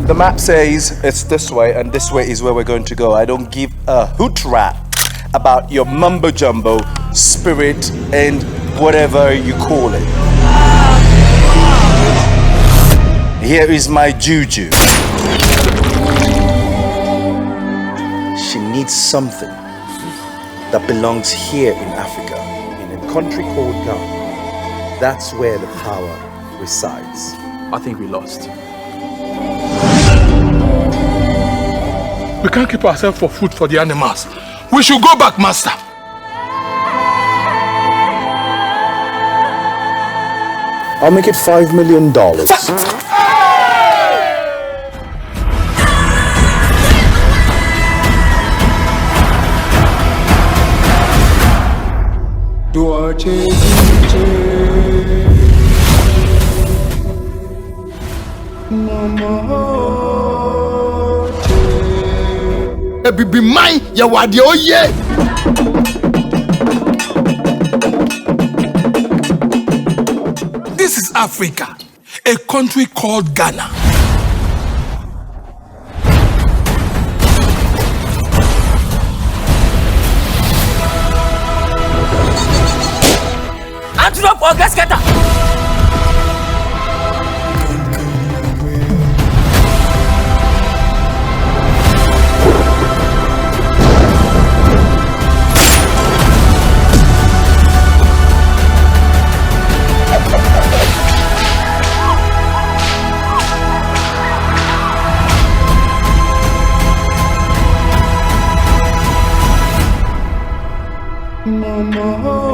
The map says it's this way, and this way is where we're going to go. I don't give a hoot rat about your mumbo jumbo, spirit, and whatever you call it. Here is my juju. She needs something that belongs here in Africa, in a country called Ghana. That's where the power resides. I think we lost. We can't keep ourselves for food for the animals. We should go back, master. I'll make it $5 million. Be mine, ya wadi oye. This is Africa, a country called Ghana. Antelope or gasketter? Mama.